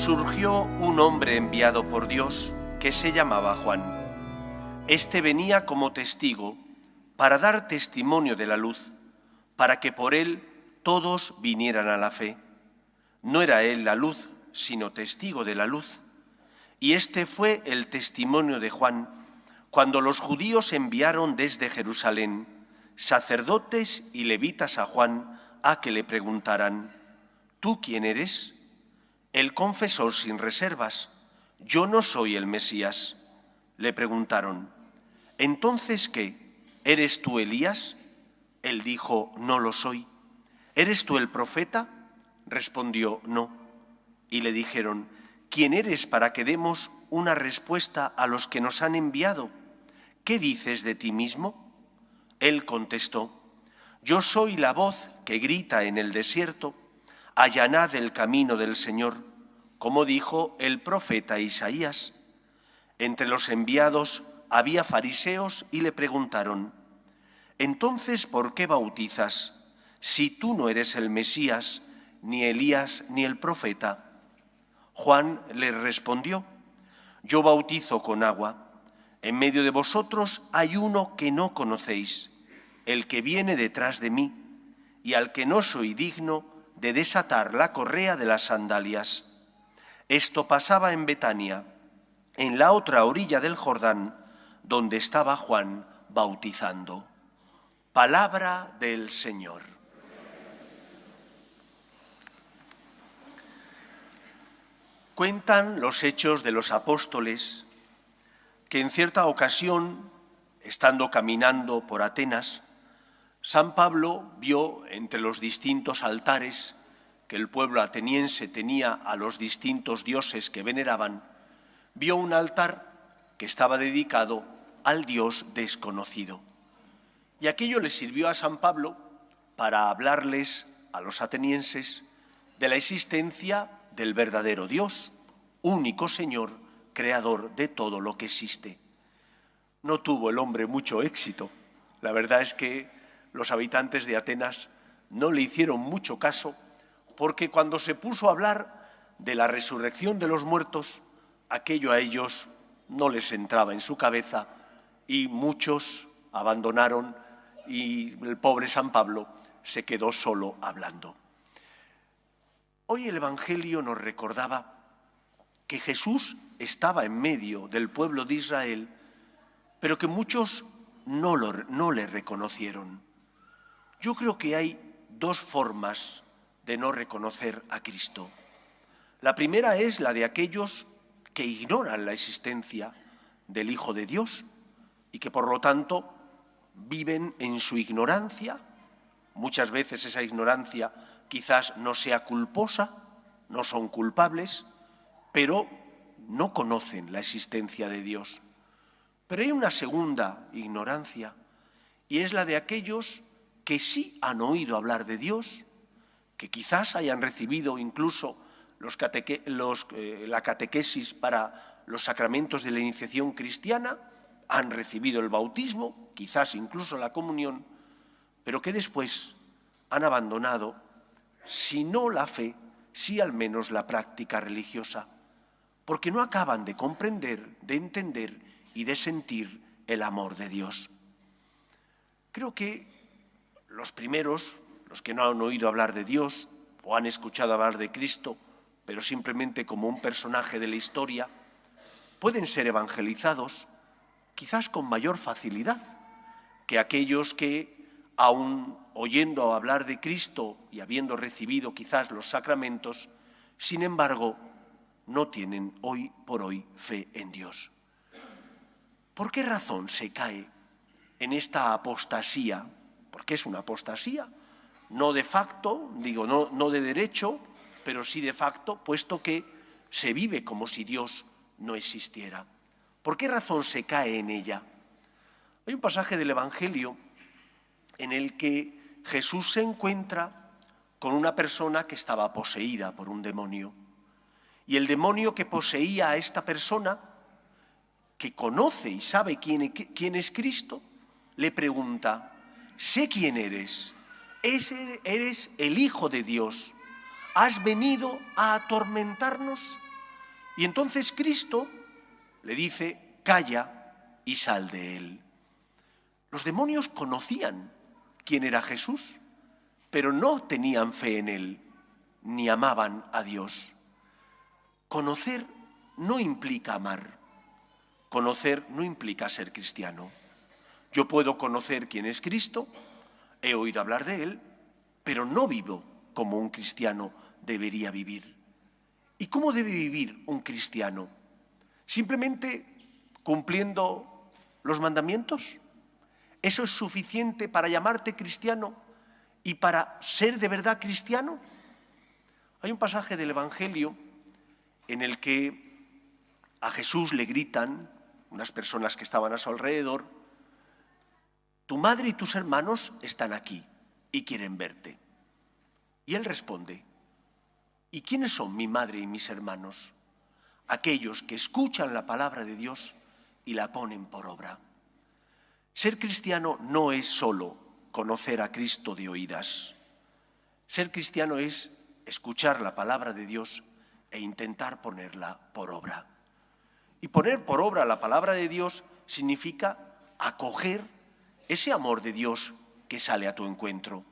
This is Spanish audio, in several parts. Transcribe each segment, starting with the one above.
surgió un hombre enviado por Dios que se llamaba Juan. Este venía como testigo para dar testimonio de la luz, para que por él todos vinieran a la fe. No era él la luz, sino testigo de la luz. Y este fue el testimonio de Juan, cuando los judíos enviaron desde Jerusalén sacerdotes y levitas a Juan a que le preguntaran: ¿tú quién eres? Él confesó sin reservas: yo no soy el Mesías. Le preguntaron: ¿entonces qué? ¿Eres tú Elías? Él dijo: no lo soy. ¿Eres tú el profeta? Respondió: no. Y le dijeron: ¿quién eres para que demos una respuesta a los que nos han enviado? ¿Qué dices de ti mismo? Él contestó: yo soy la voz que grita en el desierto: allanad el camino del Señor, como dijo el profeta Isaías. Entre los enviados había fariseos y le preguntaron: entonces, ¿por qué bautizas, si tú no eres el Mesías, ni Elías, ni el profeta? Juan les respondió: yo bautizo con agua. En medio de vosotros hay uno que no conocéis, el que viene detrás de mí, y al que no soy digno de desatar la correa de las sandalias. Esto pasaba en Betania, en la otra orilla del Jordán, donde estaba Juan bautizando. Palabra del Señor. Cuentan los Hechos de los Apóstoles que en cierta ocasión, estando caminando por Atenas, San Pablo vio entre los distintos altares que el pueblo ateniense tenía a los distintos dioses que veneraban, vio un altar que estaba dedicado al Dios desconocido. Y aquello le sirvió a San Pablo para hablarles a los atenienses de la existencia del verdadero Dios, único Señor, creador de todo lo que existe. No tuvo el hombre mucho éxito. La verdad es que los habitantes de Atenas no le hicieron mucho caso, porque cuando se puso a hablar de la resurrección de los muertos, aquello a ellos no les entraba en su cabeza y muchos abandonaron y el pobre San Pablo se quedó solo hablando. Hoy el Evangelio nos recordaba que Jesús estaba en medio del pueblo de Israel, pero que muchos no le reconocieron. Yo creo que hay dos formas de no reconocer a Cristo. La primera es la de aquellos que ignoran la existencia del Hijo de Dios y que por lo tanto viven en su ignorancia. Muchas veces esa ignorancia quizás no sea culposa, no son culpables, pero no conocen la existencia de Dios. Pero hay una segunda ignorancia, y es la de aquellos que sí han oído hablar de Dios, que quizás hayan recibido incluso la catequesis para los sacramentos de la iniciación cristiana, han recibido el bautismo, quizás incluso la comunión, pero que después han abandonado, si no la fe, sí al menos la práctica religiosa, porque no acaban de comprender, de entender y de sentir el amor de Dios. Creo que los primeros, los que no han oído hablar de Dios o han escuchado hablar de Cristo, pero simplemente como un personaje de la historia, pueden ser evangelizados quizás con mayor facilidad que aquellos que, aun oyendo hablar de Cristo y habiendo recibido quizás los sacramentos, sin embargo, no tienen hoy por hoy fe en Dios. ¿Por qué razón se cae en esta apostasía? Porque es una apostasía, no de facto, no de derecho, pero sí de facto, puesto que se vive como si Dios no existiera. ¿Por qué razón se cae en ella? Hay un pasaje del Evangelio en el que Jesús se encuentra con una persona que estaba poseída por un demonio. Y el demonio que poseía a esta persona, que conoce y sabe quién es Cristo, le pregunta: sé quién eres, eres el Hijo de Dios, ¿has venido a atormentarnos? Y entonces Cristo le dice: calla y sal de él. Los demonios conocían quién era Jesús, pero no tenían fe en él, ni amaban a Dios. Conocer no implica amar. Conocer no implica ser cristiano. Yo puedo conocer quién es Cristo, he oído hablar de él, pero no vivo como un cristiano debería vivir. ¿Y cómo debe vivir un cristiano? ¿Simplemente cumpliendo los mandamientos? ¿Eso es suficiente para llamarte cristiano y para ser de verdad cristiano? Hay un pasaje del Evangelio en el que a Jesús le gritan unas personas que estaban a su alrededor: tu madre y tus hermanos están aquí y quieren verte. Y él responde: ¿y quiénes son mi madre y mis hermanos? Aquellos que escuchan la palabra de Dios y la ponen por obra. Ser cristiano no es solo conocer a Cristo de oídas. Ser cristiano es escuchar la palabra de Dios e intentar ponerla por obra. Y poner por obra la palabra de Dios significa acoger ese amor de Dios que sale a tu encuentro.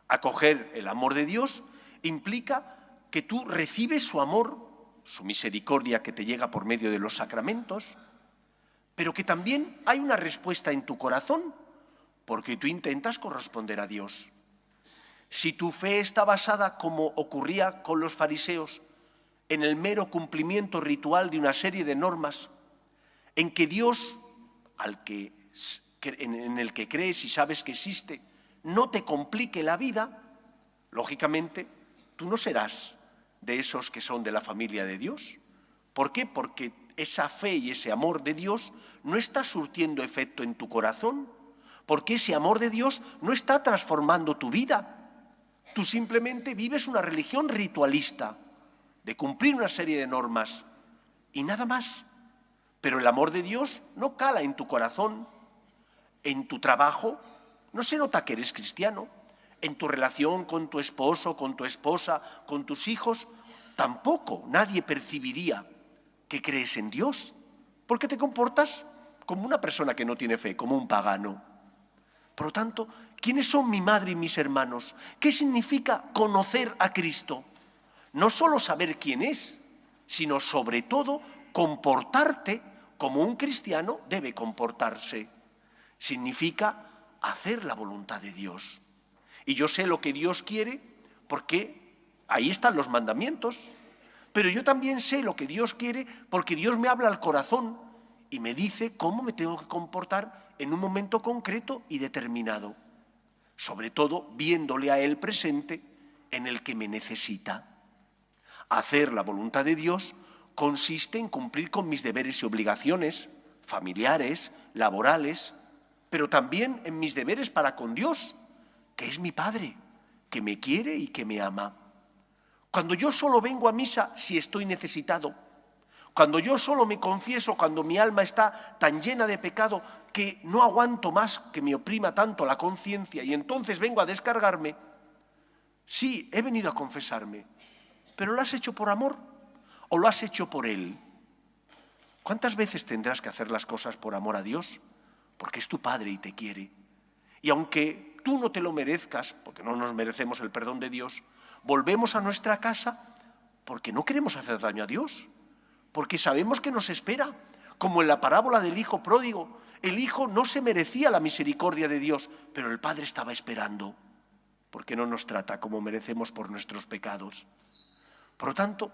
Acoger el amor de Dios implica que tú recibes su amor, su misericordia que te llega por medio de los sacramentos, pero que también hay una respuesta en tu corazón, porque tú intentas corresponder a Dios. Si tu fe está basada, como ocurría con los fariseos, en el mero cumplimiento ritual de una serie de normas, en que Dios, en el que crees y sabes que existe, no te complique la vida, lógicamente tú no serás de esos que son de la familia de Dios. ¿Por qué? Porque esa fe y ese amor de Dios no está surtiendo efecto en tu corazón, porque ese amor de Dios no está transformando tu vida. Tú simplemente vives una religión ritualista, de cumplir una serie de normas y nada más. Pero el amor de Dios no cala en tu corazón. En tu trabajo no se nota que eres cristiano. En tu relación con tu esposo, con tu esposa, con tus hijos, tampoco nadie percibiría que crees en Dios, porque te comportas como una persona que no tiene fe, como un pagano. Por lo tanto, ¿quiénes son mi madre y mis hermanos? ¿Qué significa conocer a Cristo? No solo saber quién es, sino sobre todo comportarte como un cristiano debe comportarse. Significa hacer la voluntad de Dios. Y yo sé lo que Dios quiere porque ahí están los mandamientos, pero yo también sé lo que Dios quiere porque Dios me habla al corazón y me dice cómo me tengo que comportar en un momento concreto y determinado, sobre todo viéndole a Él presente en el que me necesita. Hacer la voluntad de Dios consiste en cumplir con mis deberes y obligaciones familiares, laborales, pero también en mis deberes para con Dios, que es mi Padre, que me quiere y que me ama. Cuando yo solo vengo a misa si estoy necesitado, cuando yo solo me confieso cuando mi alma está tan llena de pecado que no aguanto más que me oprima tanto la conciencia y entonces vengo a descargarme, sí, he venido a confesarme, pero ¿lo has hecho por amor o lo has hecho por Él? ¿Cuántas veces tendrás que hacer las cosas por amor a Dios? Porque es tu Padre y te quiere. Y aunque tú no te lo merezcas, porque no nos merecemos el perdón de Dios, volvemos a nuestra casa porque no queremos hacer daño a Dios, porque sabemos que nos espera, como en la parábola del hijo pródigo. El hijo no se merecía la misericordia de Dios, pero el Padre estaba esperando, porque no nos trata como merecemos por nuestros pecados. Por lo tanto,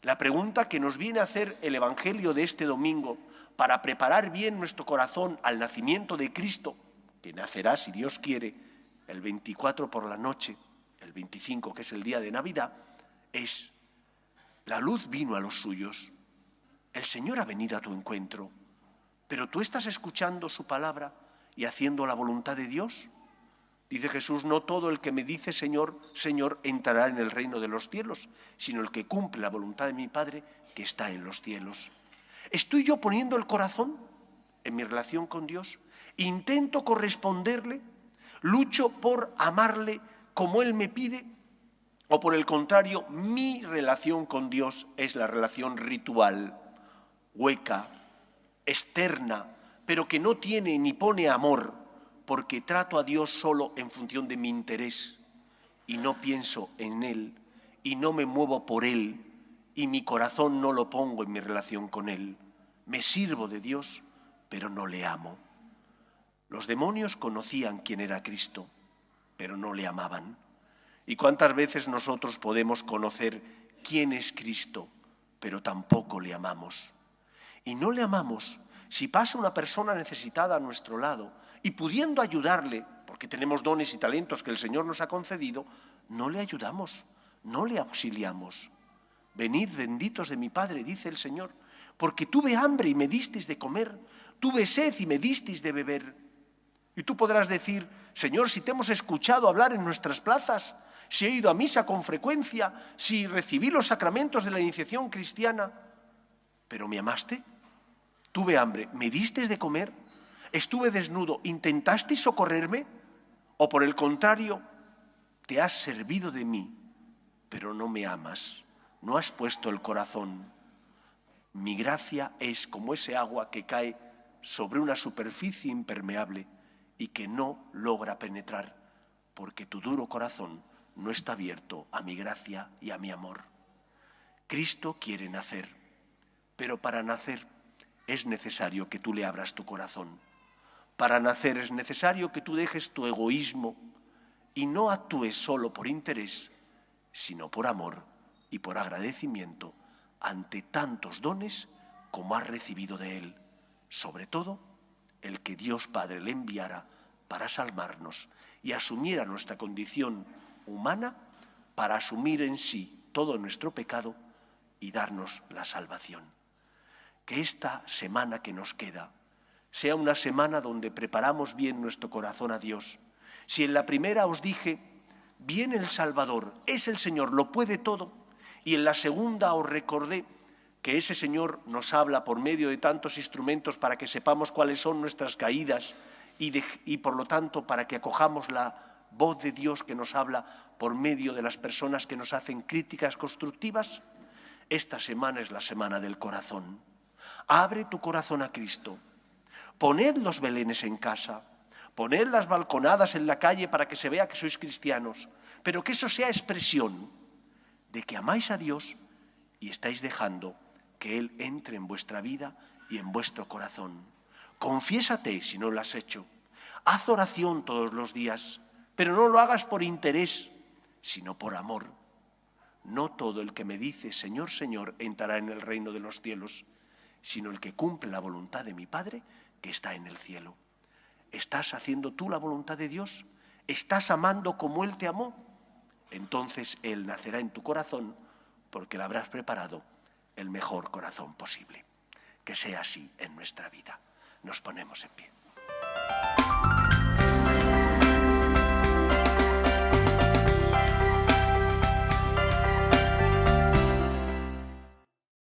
la pregunta que nos viene a hacer el Evangelio de este domingo para preparar bien nuestro corazón al nacimiento de Cristo, que nacerá, si Dios quiere, el 24 por la noche, el 25, que es el día de Navidad, es: la luz vino a los suyos, el Señor ha venido a tu encuentro, pero ¿tú estás escuchando su palabra y haciendo la voluntad de Dios? Dice Jesús: no todo el que me dice Señor, Señor, entrará en el reino de los cielos, sino el que cumple la voluntad de mi Padre que está en los cielos. ¿Estoy yo poniendo el corazón en mi relación con Dios? ¿Intento corresponderle? ¿Lucho por amarle como Él me pide? O por el contrario, mi relación con Dios es la relación ritual, hueca, externa, pero que no tiene ni pone amor, porque trato a Dios solo en función de mi interés y no pienso en Él y no me muevo por Él y mi corazón no lo pongo en mi relación con Él. Me sirvo de Dios, pero no le amo. Los demonios conocían quién era Cristo, pero no le amaban. ¿Y cuántas veces nosotros podemos conocer quién es Cristo, pero tampoco le amamos? Y no le amamos si pasa una persona necesitada a nuestro lado y pudiendo ayudarle, porque tenemos dones y talentos que el Señor nos ha concedido, no le ayudamos, no le auxiliamos. Venid benditos de mi Padre, dice el Señor, porque tuve hambre y me disteis de comer, tuve sed y me disteis de beber. Y tú podrás decir, Señor, si te hemos escuchado hablar en nuestras plazas, si he ido a misa con frecuencia, si recibí los sacramentos de la iniciación cristiana, ¿pero me amaste? Tuve hambre, ¿me disteis de comer? ¿Estuve desnudo, intentasteis socorrerme? ¿O por el contrario, te has servido de mí, pero no me amas? No has puesto el corazón. Mi gracia es como ese agua que cae sobre una superficie impermeable y que no logra penetrar, porque tu duro corazón no está abierto a mi gracia y a mi amor. Cristo quiere nacer, pero para nacer es necesario que tú le abras tu corazón. Para nacer es necesario que tú dejes tu egoísmo y no actúes solo por interés, sino por amor y por agradecimiento ante tantos dones como has recibido de Él, sobre todo el que Dios Padre le enviara para salvarnos y asumiera nuestra condición humana para asumir en sí todo nuestro pecado y darnos la salvación. Que esta semana que nos queda sea una semana donde preparamos bien nuestro corazón a Dios. Si en la primera os dije, viene el Salvador, es el Señor, lo puede todo, y en la segunda os recordé que ese Señor nos habla por medio de tantos instrumentos para que sepamos cuáles son nuestras caídas y por lo tanto para que acojamos la voz de Dios que nos habla por medio de las personas que nos hacen críticas constructivas. Esta semana es la semana del corazón. Abre tu corazón a Cristo. Poned los belenes en casa. Poned las balconadas en la calle para que se vea que sois cristianos. Pero que eso sea expresión de que amáis a Dios y estáis dejando que Él entre en vuestra vida y en vuestro corazón. Confiésate si no lo has hecho. Haz oración todos los días, pero no lo hagas por interés, sino por amor. No todo el que me dice Señor, Señor entrará en el reino de los cielos, sino el que cumple la voluntad de mi Padre que está en el cielo. ¿Estás haciendo tú la voluntad de Dios? ¿Estás amando como Él te amó? Entonces Él nacerá en tu corazón porque le habrás preparado el mejor corazón posible. Que sea así en nuestra vida. Nos ponemos en pie.